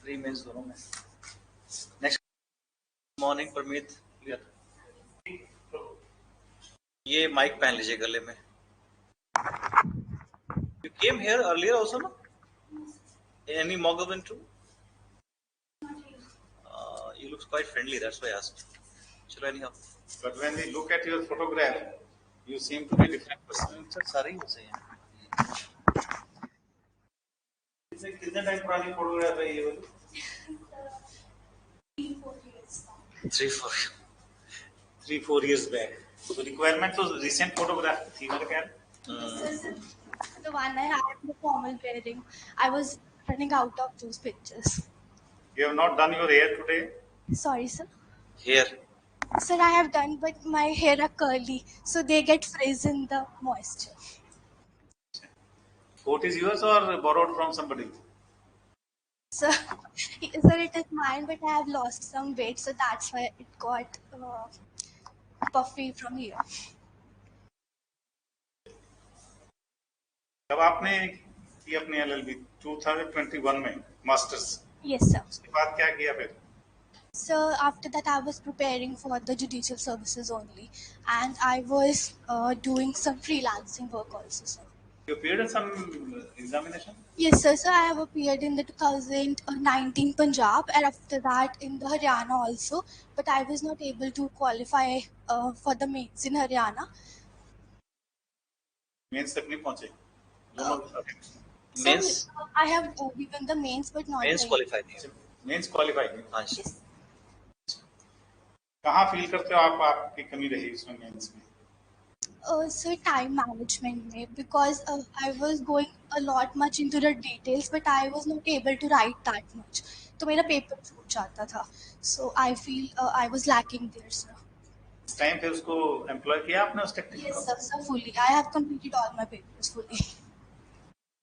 Pre mains दोनों में. Next morning Parmeet clear. ये माइक पहन लीजिए गले में. You came here earlier also, no? Any mock too? You look quite friendly, that's why I asked. Chalo anyhow. But when we look at your photograph, you seem to be a different person. Sir सारे ही वैसे हैं. कितने time पुरानी photograph है ये वाली? 3-4 years back. So requirement तो recent photograph थी मेरे ख्याल. The one I had in the formal wearing, I was running out of those pictures. You have not done your hair today? Sorry, sir. Hair. Sir, I have done, but my hair are curly, so they get frizz in the moisture. Coat is yours or borrowed from somebody? Sir, it is mine, but I have lost some weight, so that's why it got puffy from here. जब आपने की अपनी LLB 2021 में masters. Yes, sir. उसके बाद क्या किया फिर? So after that, I was preparing for the judicial services only, and I was doing some freelancing work also, sir. You appeared in some examination? Yes, sir. So I have appeared in the 2019 Punjab, and after that in the Haryana also, but I was not able to qualify for the mains in Haryana. Mains तक नहीं पहुंचे. Mains. So, I have given the mains, but not Mains the qualified नहीं है. Mains qualify नहीं. हाँ जी. Yes. कहाँ feel करते हो आप आपकी कमी रही इसमें मेंस में? So time management में, because I was going a lot much into the details, but I was not able to write that much. तो मेरा पेपर छूट जाता था. So I feel I was lacking there, sir. इस time पे उसको employ किया आपने उस टेक्निक Yes, को? sir, fully. I have completed all my papers fully.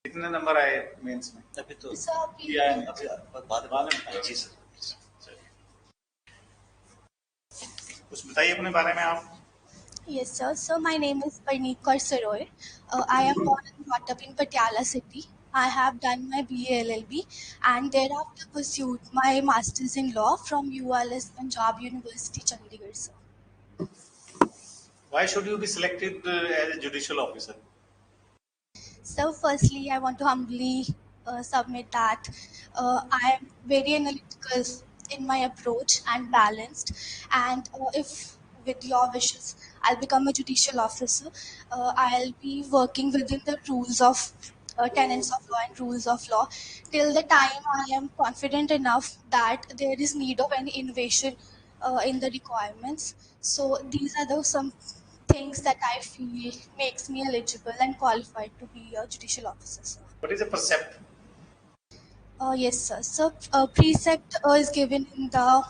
कितने नंबर आए मेंस में? अभी तो Sir, please. किया है अभी बाद में जी सर. कुछ बताइए अपने बारे में आप. Yes, sir. So my name is Parneet. I am born and brought up in Patiala city. I have done my BA LLB and thereafter pursued my masters in law from ULS Punjab University, Chandigarh, sir. Why should you be selected as a judicial officer? So firstly, I want to humbly submit that I am very analytical in my approach and balanced. And if with your wishes, I'll become a judicial officer, I'll be working within the rules of tenets of law and rules of law till the time I am confident enough that there is need of any innovation in the requirements. So these are the some things that I feel makes me eligible and qualified to be a judicial officer, sir. What is a precept? Yes, sir. So precept is given in the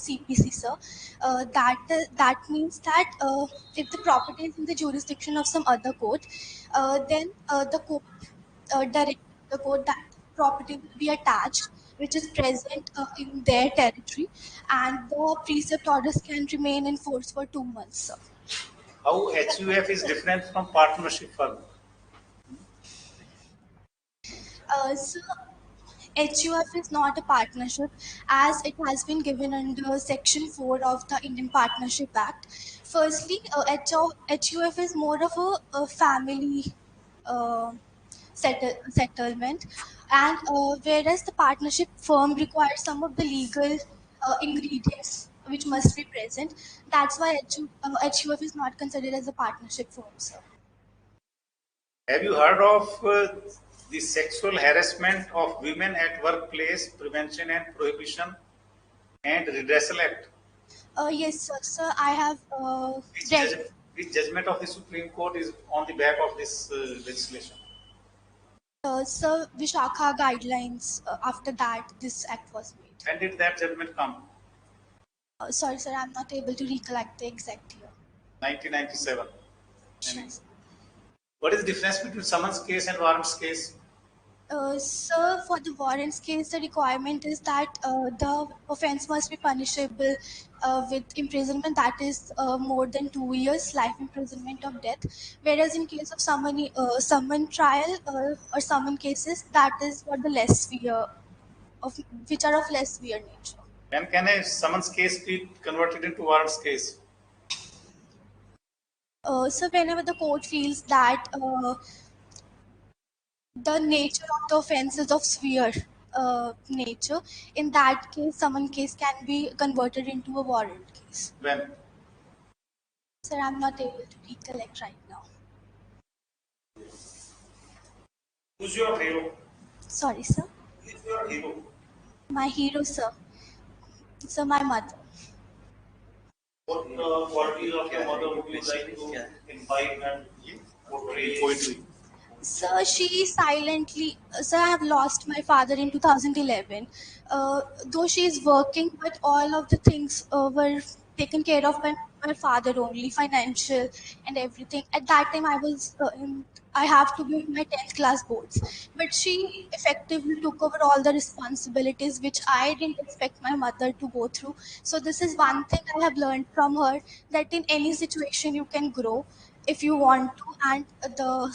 CPC, sir. That means that if the property is in the jurisdiction of some other court, then the court direct the court that property will be attached, which is present in their territory, and the precept orders can remain in force for 2 months, sir. How HUF is different from partnership firm? So HUF is not a partnership as it has been given under Section 4 of the Indian Partnership Act. Firstly, HUF is more of a family settlement, and whereas the partnership firm requires some of the legal ingredients which must be present. That's why HUF is not considered as a partnership firm, sir. Have you heard of the Sexual Harassment of Women at Workplace Prevention and Prohibition and Redressal Act? Yes, sir. Sir, I have Which judgment of the Supreme Court is on the back of this legislation? Sir, Vishakha guidelines. After that, this act was made. When did that judgment come? Sorry, sir, I'm not able to recollect the exact year. 1997. Yes. What is the difference between summons case and warrants case? Sir, for the warrants case, the requirement is that the offence must be punishable with imprisonment that is more than 2 years, life imprisonment of death. Whereas in case of summon trial or summon cases, that is for the less severe of which are of less severe nature. When can a summons case be converted into warrants case? So whenever the court feels that the nature of the offence is of severe nature, in that case, summon case can be converted into a warrant case. When? Sir, I'm not able to recollect right now. Who's your hero? Sorry, sir. Who's your hero? My hero, sir. So my mother. What qualities of your mother would you like to imbibe and portray? Poetry. So she silently. So I have lost my father in 2011. Though she is working, but all of the things were taken care of by my father only, financial and everything. At that time, I have to be in my 10th class boards. But she effectively took over all the responsibilities which I didn't expect my mother to go through. So this is one thing I have learned from her, that in any situation you can grow if you want to, and the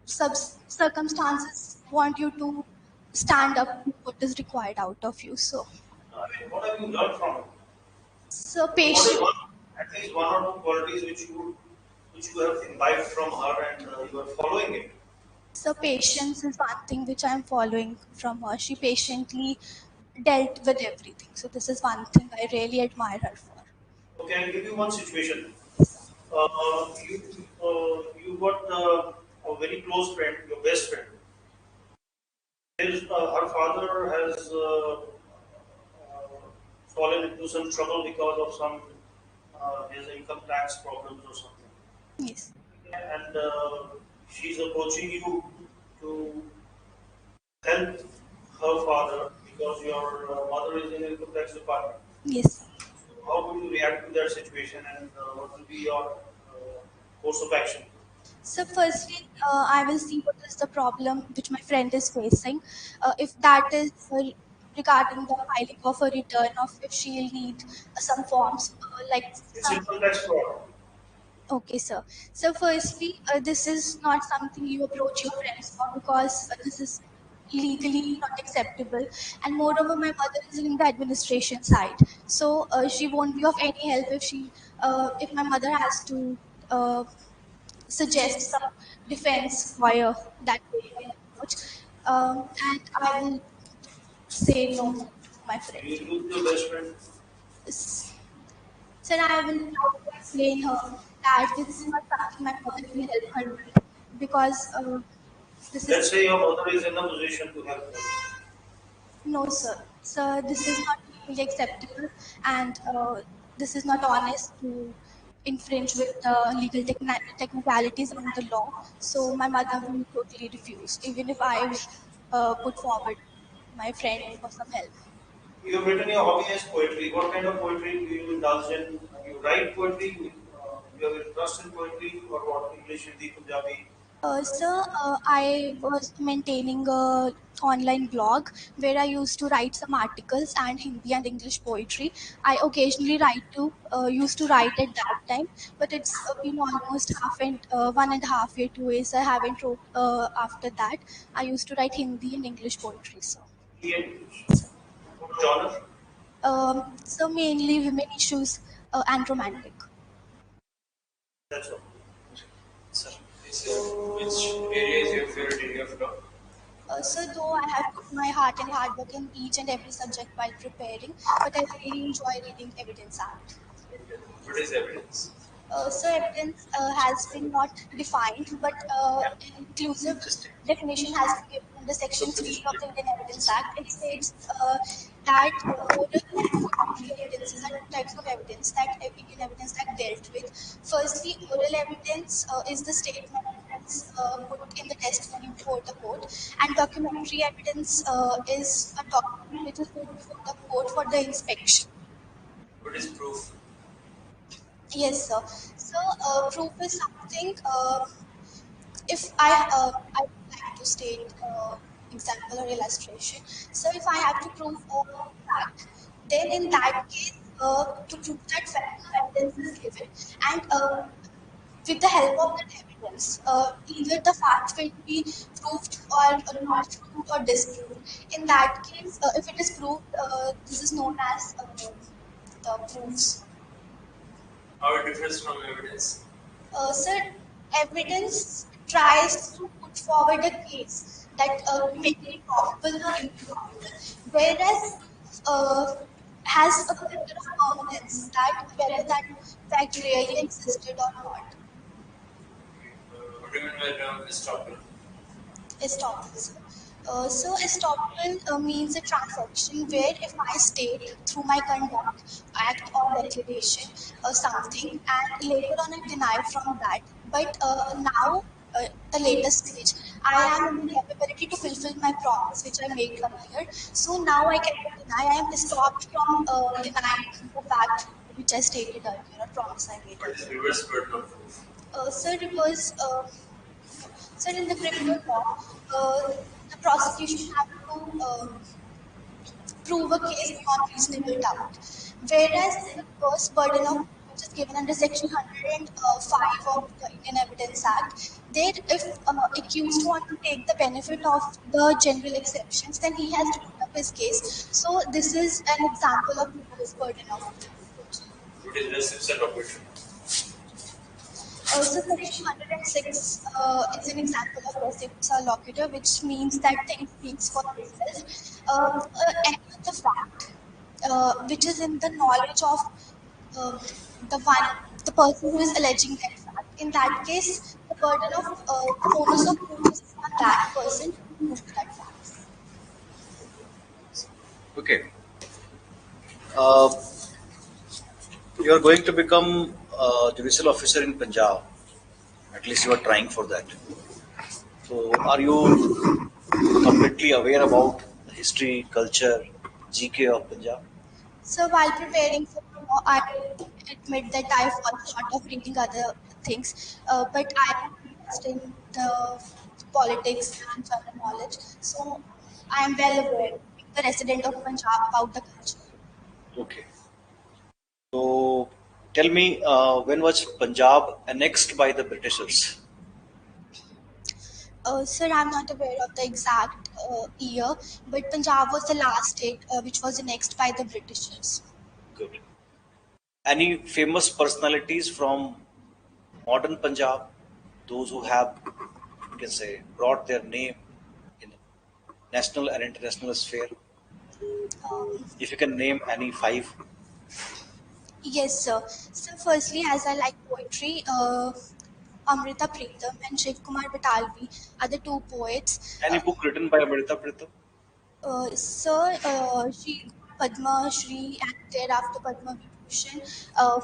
circumstances want you to stand up to what is required out of you. I mean, what have you learned from it? So What is patience. one, at least one or two qualities which you have imbibed from her and you are following it? So patience is one thing which I am following from her. She patiently dealt with everything. So this is one thing I really admire her for. Okay, I'll give you one situation. You got a very close friend, your best friend. Her father has fallen into some trouble because of some his income tax problems or something, Yes. and she's approaching you to help her father because your mother is in income tax department. Yes. How would you react to that situation, and what will be your course of action? So firstly, I will see what is the problem which my friend is facing. If that is regarding the filing of a return, of if she'll need some forms, like It's some. income tax fraud. Okay, sir. So, firstly, this is not something you approach your friends for, because this is legally not acceptable. And moreover, my mother is in the administration side, so she won't be of any help if my mother has to suggest some defense lawyer that they can approach. And I will say no to my friend. You lose your best friend. S- So I will try to explain her that this is not something my mother can help her with, because this is Let's say your mother is in a position to help you. no, sir. So this is not legally acceptable, and this is not honest to infringe with the legal technicalities and the law. So my mother will totally refuse, even if I put forward my friend for some help. You have written your hobby as poetry. What kind of poetry do you indulge in? You write poetry, you have interest in poetry, or what? English, Hindi, Punjabi? I was maintaining a online blog where I used to write some articles and Hindi and English poetry. I occasionally used to write at that time, but it's been almost 1.5 year, 2 years. I haven't wrote after that. I used to write Hindi and English poetry. Hindi and English. What genre? So mainly women issues and romantic. That's all. Sir, which area is your favorite area of law? So though I have put my heart and hard work in each and every subject while preparing, but I really enjoy reading Evidence Act. What is evidence? So evidence has been not defined, but an inclusive Interesting. definition has been given under So Section 3 finish. of the Indian Evidence Act. It states that oral and documentary evidences are two types of evidence that Indian Evidence Act dealt with. Firstly, oral evidence is the statement that is put in the testimony before the court, and documentary evidence is a document which is put before the court for the inspection. What is proof? Yes, sir. So, proof is something. If I would like to state example or illustration. So, if I have to prove a fact, then in that case, to prove that fact, no evidence is given, and with the help of that evidence. Either the facts will be proved or not proved or disproved. In that case, if it is proved, this is known as the proofs. How it differs from evidence? Sir, evidence tries to put forward a case that to make it probable or improbable, whereas uh, has a factor of permanence that whether that fact really existed or not. What do you mean by estoppel? Estoppel, sir. So estoppel means a transaction where if I state through my conduct, act or declaration something and later on I deny from that, but now the latest stage, I am in the capability to fulfill my promise which I made earlier. So now I cannot deny. I am stopped from denying the fact which I stated earlier or promise I made What is earlier. reverse burden of proof? Sir, because so in the criminal law, the prosecution have to prove a case beyond reasonable doubt. Whereas in the first burden of proof, which is given under Section 105 of the Indian Evidence Act, there if accused want to take the benefit of the general exceptions, then he has to put up his case. So this is an example of reverse burden of proof. What is res ipsa loquitur? So Section 106 is an example of res ipsa loquitur, which means that thing speaks for itself. Any other fact which is in the knowledge of uh, the one, the person who is alleging that fact. In that case, the burden of the onus of proof is on that person to prove that fact. Okay. Uh, you are going to become a judicial officer in Punjab. At least you are trying for that. So, are you completely aware about the history, culture, GK of Punjab? So while preparing for law, I admit that I fall short of reading other things, but I am versed in the politics and general knowledge. So I am well aware, being the resident of Punjab, about the culture. Okay. So, tell me, when was Punjab annexed by the Britishers? Sir, I'm not aware of the exact year, but Punjab was the last state which was annexed by the Britishers. Good. Any famous personalities from modern Punjab, those who have, you can say, brought their name in the national and international sphere? Um, If you can name any five, yes, sir. So firstly, as I like poetry, Amrita Pritam and Shiv Kumar Batalvi are the two poets. any book written by Amrita Pritam? Sir, she got Padma Shri and thereafter Padma Vibhushan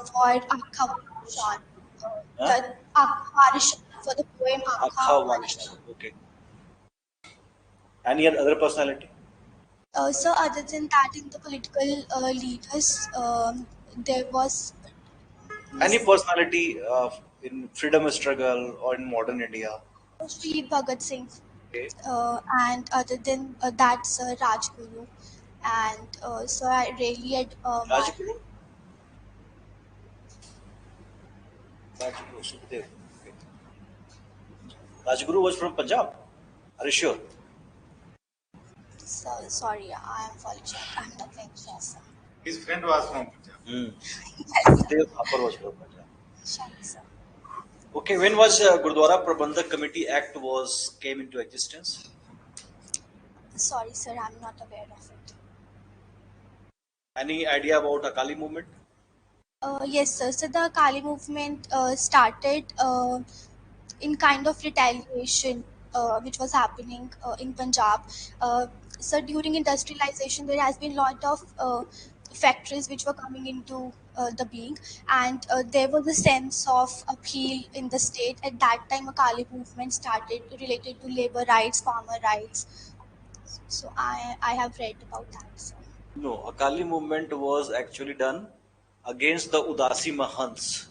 for Akha Varishan. Huh? The Akha Varishan for the poem Akha Akha Varishan. Varishan. Okay. Any other personality? So other than that, in the political leaders, there was Any Miss personality in freedom struggle or in modern India? Shahid Bhagat Singh, Okay. and other than that, Sir Rajguru, and so I really admire. Rajguru? Rajguru, Sukhdev. Okay. Rajguru was from Punjab. Are you sure? So sorry, I am falling short. I'm not very sure, sir. His friend was from Punjab. Hmm. Yes, sir. Sukhdev Thapar was from Punjab. Sorry, sir. Okay, when was Gurdwara Prabandhak Committee Act was came into existence? Sorry, sir. I'm not aware of it. Any idea about Akali movement? Yes, sir. So the Kali movement started in kind of retaliation which was happening in Punjab. So during industrialization, there has been lot of factories which were coming into the being, and there was a sense of appeal in the state. At that time, a Kali movement started related to labor rights, farmer rights. So I have read about that. So, No, Akali movement was actually done against the Udasi Mahants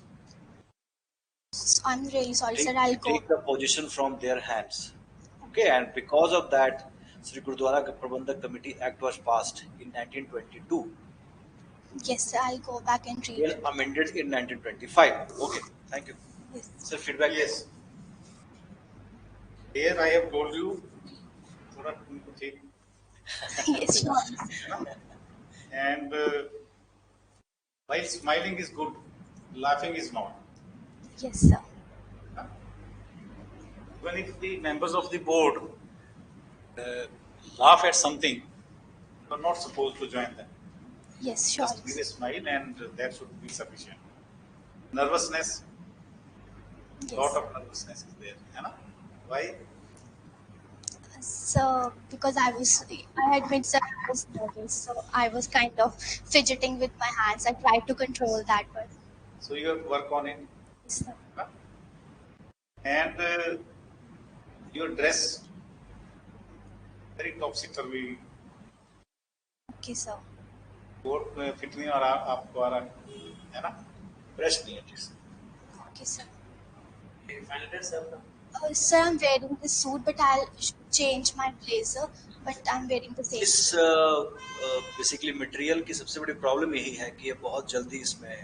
so I'm really sorry, to sir. I'll go. take the position from their hands. Okay, and because of that, Sri Gurdwara Prabandhak Committee Act was passed in 1922. Yes, sir. I'll go back and read Then it. amended in 1925. Okay, thank you. Yes. Sir, feedback. Yes. Here I have told you, थोड़ा तुमको ठीक Yes, sure. है ना? And while smiling is good, laughing is not. Yes, sir. Even if the members of the board laugh at something, you are not supposed to join them. Yes, sure. Just give a smile and that should be sufficient. Nervousness, lot Yes. of nervousness is there. है ना? Why? So, because I admit that I was nervous, so I was kind of fidgeting with my hands. I tried to control that, but So you have to work on it. yes, sir. Huh? And your dress, very topsy-turvy. Okay, sir. Coat में fit नहीं आ रहा आपको आ रहा है ना? Fresh नहीं है चीज। Okay, sir. Finally, sir. Sir, I'm wearing this suit, but I'll change my blazer. But I'm wearing the same. इस बेसिकली मटेरियल की सबसे बड़ी प्रॉब्लम यही है कि ये बहुत जल्दी इसमें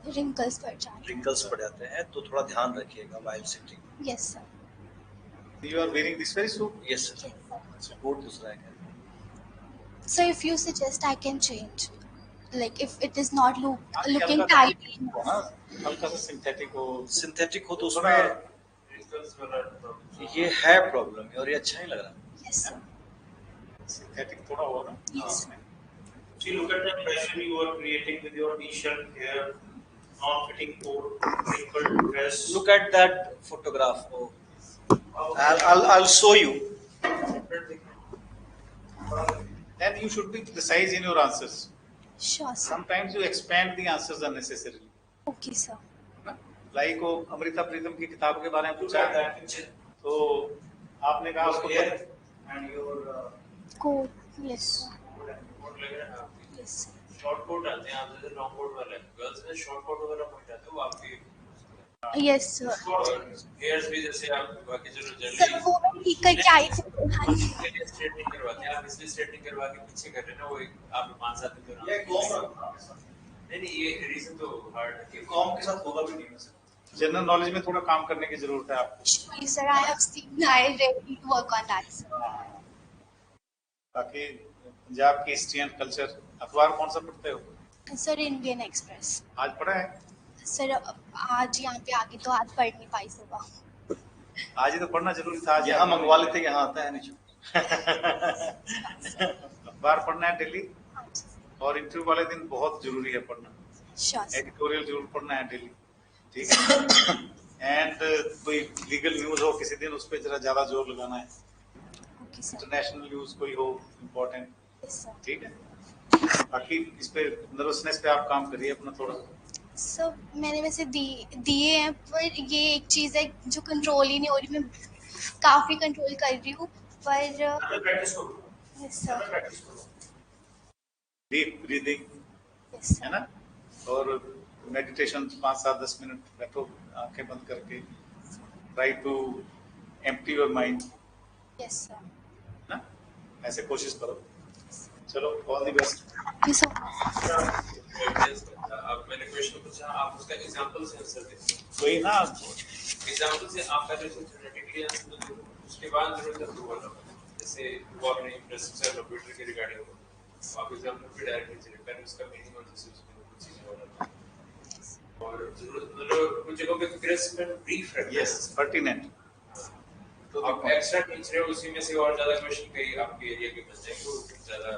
Wrinkles पड़ जाते हैं. रिंकल्स पड़ जाते हैं, तो थोड़ा ध्यान रखिएगा while sitting. Yes, sir. You are wearing this very suit. Yes sir. Yes, sir. Coat दूसरा है क्या? So, if you suggest, I can change. Like, if it is not looking हल्का सा tidy हो enough. ना, हल्का सा सिंथेटिक हो, सिंथेटिक हो तो थोड़ा उसमें ये है प्रॉब्लम और ये अच्छा नहीं लग रहा। Yes, sir. सिंथेटिक थोड़ा हो ना। Yes. See, look at the impression you are creating with your t-shirt here, non-fitting coat, wrinkled dress. Look at that photograph. Oh. I'll show you. Then you should be precise in your answers. Sure, sir. Sometimes you expand the answers unnecessarily. Okay, sir. Like वो अमृता प्रीतम की किताब के बारे में पूछा था, तो आपने कहा उसको Here and your Coat. Yes, sir. coat लग रहा है आपकी। Yes, sir. Short coat आते हैं, आप जैसे long coat वाले गर्ल्स में short coat वगैरह पहन जाते हो आपकी। Yes, sir. और hairs भी जैसे आप बाकी जो सर जनरली वो मैं ठीक करके आई थी. स्ट्रेटनिंग करवाते हैं, आप इसलिए स्ट्रेटनिंग करवा के पीछे कर रहे हैं ना, वो आप 5-7 दिन तो ये कॉम नहीं ये रीजन तो हार्ड है कि कॉम के साथ होगा भी नहीं वैसे। जनरल नॉलेज में थोड़ा काम करने की जरूरत है आपको। Surely, sir, I have seen. I really need to work on that, sir. बाकी पंजाब की हिस्ट्री एंड कल्चर अखबार कौन सा पढ़ते हो? Sir, Indian Express. आज पढ़ा है? सर आज यहाँ पे आके तो आज पढ़ नहीं पाई सुबह. आज ही तो पढ़ना जरूरी था। आज यहाँ मंगवा लेते, यहाँ आता है नहीं। अखबार पढ़ना है डेली, और इंटरव्यू वाले दिन बहुत जरूरी है पढ़ना। Sure, sir. एडिटोरियल जरूर पढ़ना है डेली, ठीक है? एंड कोई लीगल न्यूज हो किसी दिन, उस पर जरा ज्यादा जोर लगाना है। Okay, sir. इंटरनेशनल न्यूज कोई हो इम्पोर्टेंट, Yes, sir. ठीक है? बाकी इस पे नर्वसनेस पे आप काम करिए अपना थोड़ा। सर मैंने वैसे दिए हैं, पर ये एक चीज़ है जो कंट्रोल ही नहीं हो रही. मैं काफ़ी कंट्रोल कर रही हूँ, पर प्रैक्टिस करो, यस सर. प्रैक्टिस करो। डीप ब्रीदिंग, यस है ना? और मेडिटेशन 5-7-10 मिनट बैठो आंखें बंद करके, try to empty your mind, yes sir. ना? ऐसे कोशिश करो। चलो, all the best. Thank you so much. आप मैंने क्वेश्चन पूछा, आप उसका एग्जांपल से आंसर दें। वही ना, एग्जांपल से आप पहले से थ्योरेटिकली आंसर दो, उसके बाद जरूरत है प्रूवल हो। जैसे वो आपने इंडस्ट्रियल कंप्यूटर के रिगार्डिंग हो, आप एग्जांपल पे डायरेक्टली चले, पहले उसका मीनिंग और जैसे उसमें कुछ चीजें और जरूरत मतलब कुछ जगहों पे क्रिस्प एंड ब्रीफ रखना। Yes, pertinent. तो आप एक्स्ट्रा टीच रहे हो, उसी में से और ज्यादा क्वेश्चन कई आपके एरिया के बन जाएंगे, वो ज्यादा